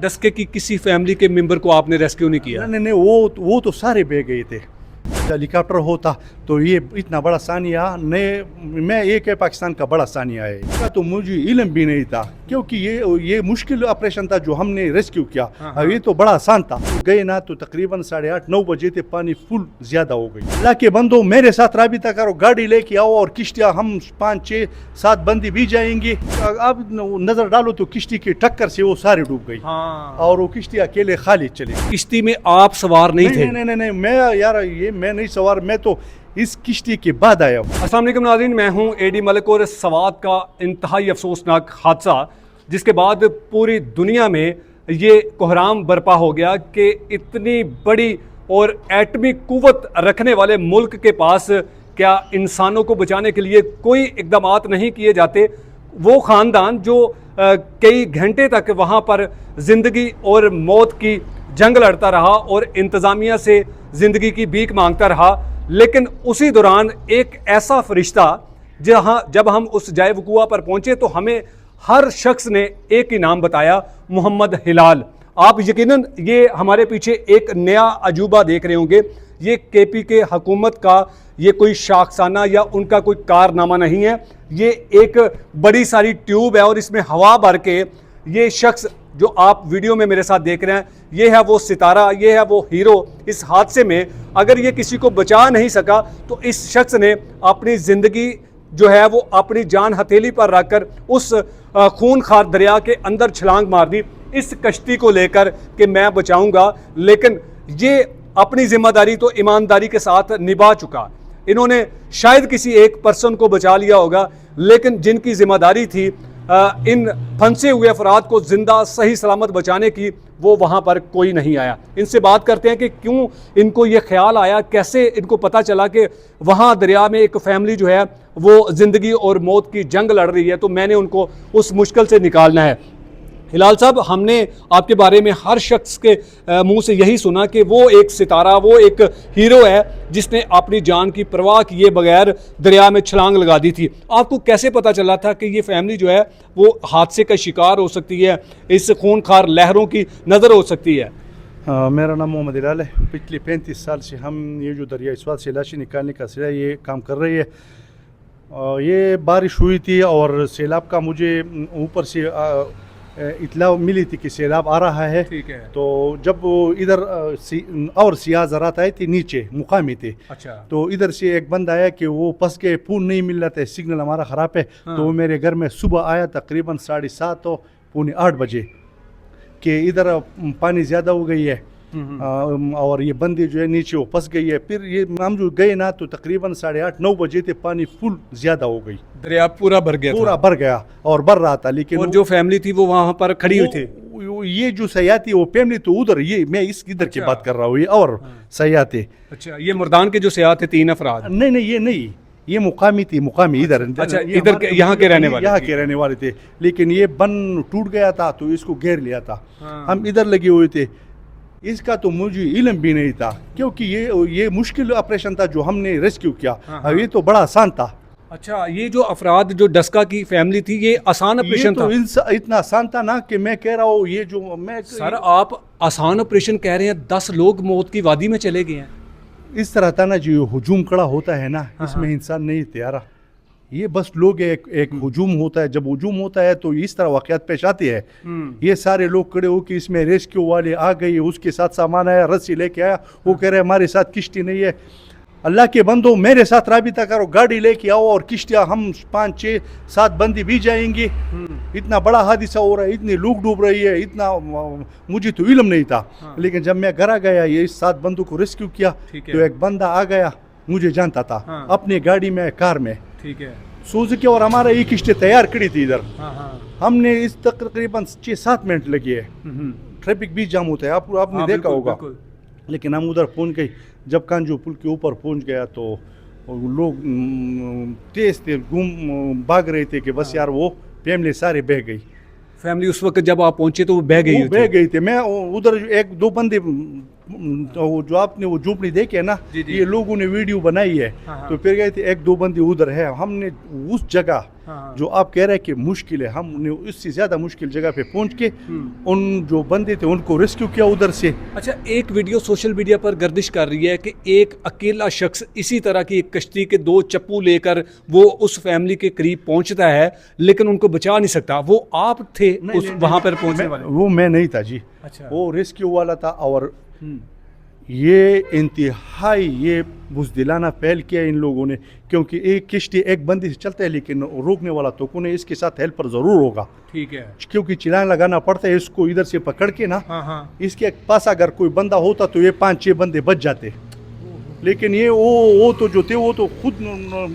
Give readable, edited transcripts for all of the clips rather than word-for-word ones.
डस्के की किसी फैमिली के मेंबर को आपने रेस्क्यू नहीं किया? नहीं नहीं, वो तो सारे बह गए थे। हेलीकॉप्टर होता तो ये इतना बड़ा सानिया नहीं, मैं एक है पाकिस्तान का बड़ा सानिया है इसका, तो मुझे इल्म भी नहीं था क्योंकि ये मुश्किल ऑपरेशन था जो हमने रेस्क्यू किया। अब ये तो बड़ा आसान था। गए ना तो तकरीबन 8:30-9 बजे थे, पानी फुल ज्यादा हो गई। अल्लाह के बंदो मेरे साथ राबिता करो, गाड़ी लेके आओ और किश्तियाँ हम 5-6-7 बंदी भी जाएंगे। अब नजर डालो तो किश्ती की टक्कर से वो सारी डूब गई। और वो किश्ती अकेले खाली चली। किश्ती में आप सवार नहीं थे? नहीं, मैं यार मैं नहीं सवार, मैं तो इस किश्ती के बाद आया हूँ। अस्सलाम वालेकुम नाज़रीन, मैं हूँ एडी मलिक। और सवात का इंतहाई अफसोसनाक हादसा जिसके बाद पूरी दुनिया में ये कोहराम बर्पा हो गया कि इतनी बड़ी और एटमी कुव्वत रखने वाले मुल्क के पास क्या इंसानों को बचाने के लिए कोई इकदामात नहीं किए जाते। वो ख़ानदान जो कई घंटे तक वहाँ पर ज़िंदगी और मौत की जंग लड़ता रहा और इंतज़ामिया से ज़िंदगी की भीख मांगता रहा, लेकिन उसी दौरान एक ऐसा फरिश्ता जब हम उस जाए वक़ूआ पर पहुँचे तो हमें हर शख्स ने एक ही नाम बताया, मोहम्मद हिलाल। आप यकीनन ये हमारे पीछे एक नया अजूबा देख रहे होंगे। ये केपी के हुकूमत का ये कोई शाखसाना या उनका कोई कारनामा नहीं है। ये एक बड़ी सारी ट्यूब है और इसमें हवा भर के ये शख्स जो आप वीडियो में मेरे साथ देख रहे हैं, ये है वो सितारा, ये है वो हीरो। इस हादसे में अगर ये किसी को बचा नहीं सका तो इस शख्स ने अपनी ज़िंदगी जो है वो अपनी जान हथेली पर रखकर उस खूनखार दरिया के अंदर छलांग मार दी इस कश्ती को लेकर कि मैं बचाऊंगा। लेकिन ये अपनी जिम्मेदारी तो ईमानदारी के साथ निभा चुका। इन्होंने शायद किसी एक पर्सन को बचा लिया होगा, लेकिन जिनकी जिम्मेदारी थी इन फंसे हुए अफराद को जिंदा सही सलामत बचाने की, वो वहाँ पर कोई नहीं आया। इनसे बात करते हैं कि क्यों इनको ये ख्याल आया, कैसे इनको पता चला कि वहाँ दरिया में एक फैमिली जो है वो ज़िंदगी और मौत की जंग लड़ रही है, तो मैंने उनको उस मुश्किल से निकालना है। हिलाल साहब, हमने आपके बारे में हर शख्स के मुंह से यही सुना कि वो एक सितारा, वो एक हीरो है जिसने अपनी जान की परवाह किए बगैर दरिया में छलांग लगा दी थी। आपको कैसे पता चला था कि ये फैमिली जो है वो हादसे का शिकार हो सकती है, इस खूनखार लहरों की नज़र हो सकती है? मेरा नाम मोहम्मद हिलाल है। पिछले 35 साल से हम ये जो दरिया इस से लाशी निकालने का सिलसिला ये काम कर रही है। ये बारिश हुई थी और सैलाब का मुझे ऊपर से इतला मिली थी कि सैलाब आ रहा है। ठीक है। तो जब इधर और सियाह ज़रात आए थे नीचे मुकामी थे। अच्छा। तो इधर से एक बंदा आया कि वो फंस के फ़ोन नहीं मिल रहा था, सिग्नल हमारा ख़राब है। तो वो मेरे घर में सुबह आया तकरीबन 7:30 तो 7:45 बजे कि इधर पानी ज़्यादा हो गई है और ये बंदी जो है नीचे वो फंस गई है। फिर ये हम जो गए ना तो तकरीबन 8:30-9 बजे थे, पानी फुल ज़्यादा हो गई, दरिया पूरा भर गया, पूरा भर गया और भर रहा था। लेकिन और जो फैमिली थी वो वहाँ पर खड़ी हुई थी। ये जो सयाह थी वो फैमिली तो उधर, ये मैं इधर की बात कर रहा हूँ, ये और सयाह थे। अच्छा, ये मुर्दान के जो सयाह थे 3 अफराद? नहीं, ये नहीं, ये मुकामी थी, मुकामी इधर। अच्छा, इधर के यहाँ के रहने वाले थे। लेकिन ये बन टूट गया था तो इसको घेर लिया था। हम इधर लगे हुए थे। इसका तो मुझे इल्म भी नहीं था क्योंकि ये मुश्किल ऑपरेशन था जो हमने रेस्क्यू किया। अब ये तो बड़ा आसान था। अच्छा, ये जो अफराद जो डस्का की फैमिली थी, ये आसान ऑपरेशन था? तो इतना आसान था ना कि मैं कह रहा हूँ ये जो मैं सर, आप आसान ऑपरेशन कह रहे हैं, 10 लोग मौत की वादी में चले गए हैं। इस तरह था ना जो हुजूम खड़ा होता है ना, इसमें इंसान नहीं तैयारा। ये बस लोग एक हुजूम होता है, जब हुजूम होता है तो इस तरह वाक़यात पेश आते हैं। ये सारे लोग खड़े हो कि इसमें रेस्क्यू वाले आ गए, उसके साथ सामान आया, रस्सी लेके आया, वो कह रहे हमारे साथ किश्ती नहीं है। अल्लाह के बंदो मेरे साथ राबिता करो, गाड़ी लेके आओ और किश्तियाँ हम 5-6-7 बंदी भी जाएंगे। इतना बड़ा हादसा हो रहा है, इतनी लोग डूब रही है, इतना मुझे तो इल्म नहीं था। लेकिन जब मैं घर आ गया, ये 7 बंदों को रेस्क्यू किया तो एक बंदा आ गया, मुझे जानता था, अपनी गाड़ी में, कार में। ठीक है। सुजुकी और हमारा ये किश्ती तैयार खड़ी थी इधर। हमने इस तकरीबन 6-7 मिनट लगे है। ट्रैफिक भी जाम होता है, आपने देखा होगा। लेकिन हम उधर पहुंच गए। जब कांजू पुल के ऊपर पहुंच गया तो लोग तेज थे, भाग रहे थे कि बस यार वो फैमिली सारे बह गई। फैमिली उस वक्त जब आप पहुंचे तो वो बह गई थे। मैं उधर 1-2 बंदे तो जो आपने वो झोपड़ी देखी है ना, जी, जी। ये लोगों ने वीडियो बनाई है। हाँ। तो फिर गए थे, एक दो बंदे उधर है, हमने उस जगह हाँ। जो आप कह रहे हैं कि मुश्किल है, हमने उससे ज्यादा मुश्किल जगह पे पहुंच के उन जो बंदे थे उनको रेस्क्यू किया उधर से। अच्छा, एक वीडियो सोशल मीडिया पर गर्दिश कर रही है कि एक अकेला शख्स इसी तरह की एक कश्ती के 2 चप्पू लेकर वो उस फैमिली के करीब पहुंचता है, लेकिन उनको बचा नहीं सकता। वो आप थे उस वहां पर पहुंचने वाले? वो मैं नहीं था जी। अच्छा। वो रेस्क्यू वाला था। और ये इंतहाई ये बुज़दिलाना पहल किया इन लोगों ने, क्योंकि एक किश्ती एक बंदी से चलता है लेकिन रोकने वाला तो कौन है, इसके साथ हेल्पर ज़रूर होगा। ठीक है। क्योंकि चिलान लगाना पड़ता है इसको इधर से पकड़ के ना। हाँ। इसके पास अगर कोई बंदा होता तो ये 5-6 बंदे बच जाते, लेकिन ये वो तो जो थे वो तो खुद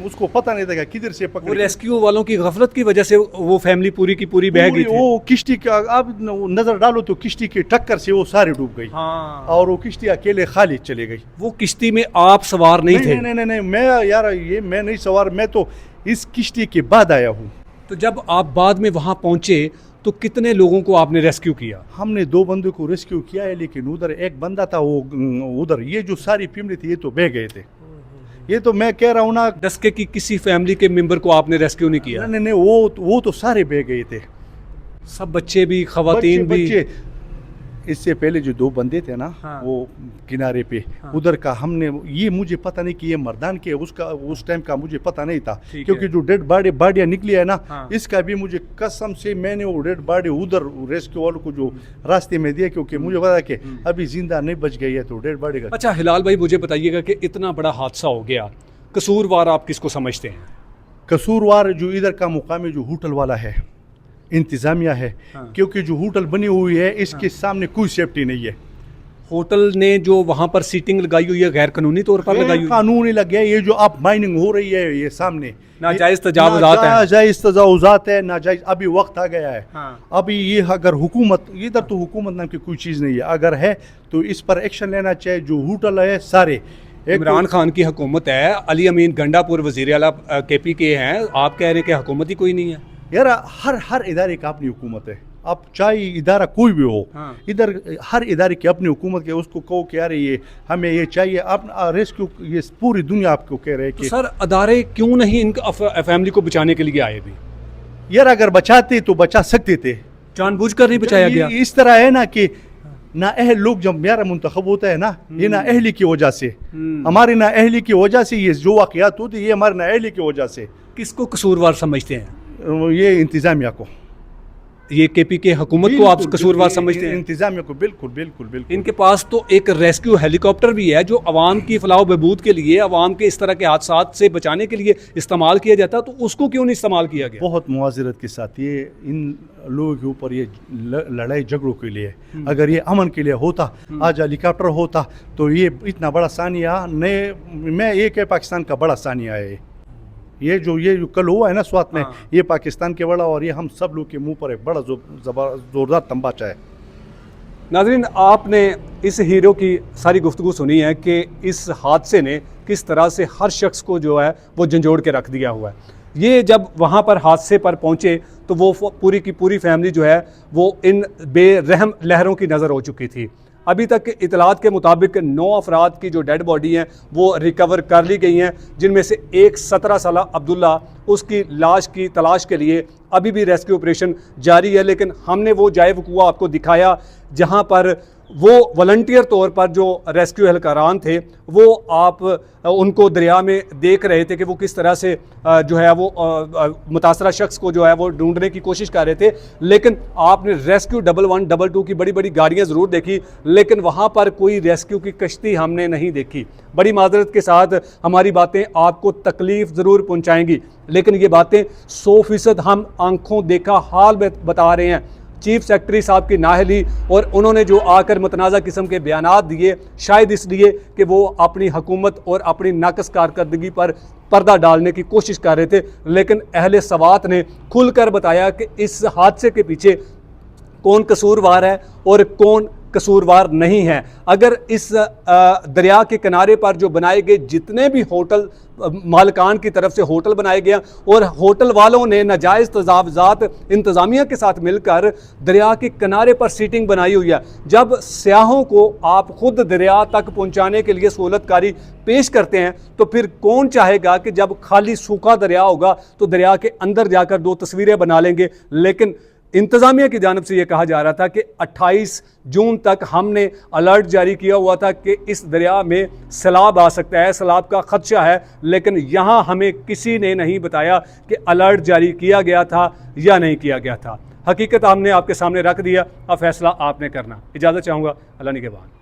उसको पता नहीं था किधर से वो पकड़। रेस्क्यू वालों की गफलत की वजह से वो फैमिली पूरी की पूरी बह गई थी। वो किश्ती का आप नजर डालो तो किश्ती की टक्कर से वो सारे डूब गई। हाँ। और वो किश्ती अकेले खाली चले गई। वो किश्ती में आप सवार नहीं थे? नहीं, मैं यार ये मैं नहीं सवार, मैं तो इस किश्ती के बाद आया हूँ। तो जब आप बाद में वहां पहुंचे तो कितने लोगों को आपने रेस्क्यू किया? हमने 2 बंदों को रेस्क्यू किया है, लेकिन उधर एक बंदा था वो उधर, ये जो सारी फैमिली थी ये तो बह गए थे। ये तो मैं कह रहा हूँ ना, दसके की किसी फैमिली के मेंबर को आपने रेस्क्यू नहीं किया? नहीं, वो तो सारे बह गए थे, सब बच्चे भी, खवातीन भी? बच्चे। इससे पहले जो 2 बंदे थे ना, हाँ। वो किनारे पे उधर का हमने, ये मुझे पता नहीं कि ये मर्दान के उसका उस टाइम का मुझे पता नहीं था, क्योंकि जो डेड बाडियाँ निकली है ना, हाँ। इसका भी मुझे कसम से मैंने वो डेड बॉडी उधर रेस्क्यू वालों को जो रास्ते में दिया, क्योंकि मुझे पता कि अभी जिंदा नहीं बच गई है तो डेड बॉडी का। अच्छा हिलाल भाई, मुझे बताइएगा कि इतना बड़ा हादसा हो गया, कसूरवार आप किसको समझते हैं? कसूरवार जो इधर का मुकामी जो होटल वाला है, इंतजामिया है। हाँ। क्योंकि जो होटल बनी हुई है इसके सामने कोई सेफ्टी नहीं है। होटल ने जो वहां पर सीटिंग लगाई हुई है गैर कानूनी तौर पर लगाई हुई है? कानूनी लग गया। ये जो आप माइनिंग हो रही है ये सामने नाजायज तजावुजात है। नाजायज तजावुजात है, नाजायज। अभी वक्त आ गया है। हाँ। अभी ये अगर हुकूमत, इधर तो हुकूमत नाम की कोई चीज़ नहीं है, अगर है तो इस पर एक्शन लेना चाहिए। जो होटल है सारे, इमरान खान की हुकूमत है, अली अमीन गंडापुर वजीर आला केपी के हैं, आप कह रहे हैं कि हुकूमत ही कोई नहीं है? यार हर इदारे का अपनी हुकूमत है। अब चाहे इदारा कोई भी हो, हाँ। इधर हर इदारे की अपनी हुकूमत के, उसको कहो कि यार ये हमें ये चाहिए, आप रेस्क्यू, ये पूरी दुनिया आपको कह रहे हैं कि तो सर अदारे क्यों नहीं इन फैमिली को बचाने के लिए आए भी? यार अगर बचाते तो बचा सकते थे, जानबूझकर नहीं बचाया गया। इस तरह है ना कि ना अहल लोग जब मेरा मुंतखब होता है ना, ये ना अहली की वजह से, हमारे ना अहली की वजह से ये जो वाक़यात होती है, ये हमारे ना अहली की वजह से। किसको कसूरवार समझते हैं? ये इंतजामिया को, ये केपी के हुकूमत को आप कसूरवार समझते हैं? इंतजामिया को, बिल्कुल। इनके पास तो एक रेस्क्यू हेलीकॉप्टर भी है जो अवाम की फलाह बहबूद के लिए, अवाम के इस तरह के हादसात से बचाने के लिए इस्तेमाल किया जाता, तो उसको क्यों नहीं इस्तेमाल किया गया? बहुत मुआज़रत के साथ ये इन लोगों के ऊपर ये लड़ाई झगड़ों के लिए, अगर ये अमन के लिए होता, आज हेलीकॉप्टर होता तो ये इतना बड़ा सानिया नए, मैं एक है पाकिस्तान का बड़ा सानिया है। ये जो कल हुआ है ना स्वात में, ये पाकिस्तान के बड़ा, और ये हम सब लोग के मुंह पर एक बड़ा जोरदार तंबाचा है। नाज़रीन, आपने इस हीरो की सारी गुफ्तगू सुनी है कि इस हादसे ने किस तरह से हर शख्स को जो है वो झंझोड़ के रख दिया हुआ है। ये जब वहाँ पर हादसे पर पहुँचे तो वो पूरी की पूरी फैमिली जो है वो इन बेरहम लहरों की नज़र हो चुकी थी। अभी तक इतलात के मुताबिक 9 अफराद की जो डेड बॉडी हैं वो रिकवर कर ली गई हैं, जिनमें से एक 17 साला अब्दुल्ला, उसकी लाश की तलाश के लिए अभी भी रेस्क्यू ऑपरेशन जारी है। लेकिन हमने वो जाए वक़ूआ आपको दिखाया जहां पर वो वॉलंटियर तौर पर जो रेस्क्यू एहलकारान थे वो आप उनको दरिया में देख रहे थे कि वो किस तरह से जो है वो मुतासरा शख्स को जो है वो ढूंढने की कोशिश कर रहे थे। लेकिन आपने रेस्क्यू 11, 22 की बड़ी बड़ी गाड़ियां ज़रूर देखी, लेकिन वहाँ पर कोई रेस्क्यू की कश्ती हमने नहीं देखी। बड़ी माजरत के साथ हमारी बातें आपको तकलीफ़ ज़रूर पहुँचाएंगी, लेकिन ये बातें 100% हम आंखों देखा हाल बता रहे हैं। चीफ सेक्रेटरी साहब की नाअहली और उन्होंने जो आकर मुतनाज़ा किस्म के बयानात दिए, शायद इसलिए कि वो अपनी हुकूमत और अपनी नाकस कारकर्दगी पर पर्दा डालने की कोशिश कर रहे थे। लेकिन अहले सवात ने खुलकर बताया कि इस हादसे के पीछे कौन कसूरवार है और कौन कसूरवार नहीं है। अगर इस दरिया के किनारे पर जो बनाए गए जितने भी होटल मालिकान की तरफ से होटल बनाए गए और होटल वालों ने नाजायज़ तजावज़ात इंतज़ामिया के साथ मिलकर दरिया के किनारे पर सीटिंग बनाई हुई है। जब सयाहों को आप खुद दरिया तक पहुंचाने के लिए सहूलतकारी पेश करते हैं तो फिर कौन चाहेगा कि जब खाली सूखा दरिया होगा तो दरिया के अंदर जाकर दो तस्वीरें बना लेंगे। लेकिन इंतज़ामिया की जानिब से यह कहा जा रहा था कि 28 जून तक हमने अलर्ट जारी किया हुआ था कि इस दरिया में सैलाब आ सकता है, सैलाब का खदशा है, लेकिन यहाँ हमें किसी ने नहीं बताया कि अलर्ट जारी किया गया था या नहीं किया गया था। हकीकत हमने आपके सामने रख दिया, अब फैसला आपने करना। इजाज़त चाहूँगा, अल्लाह निगहबान।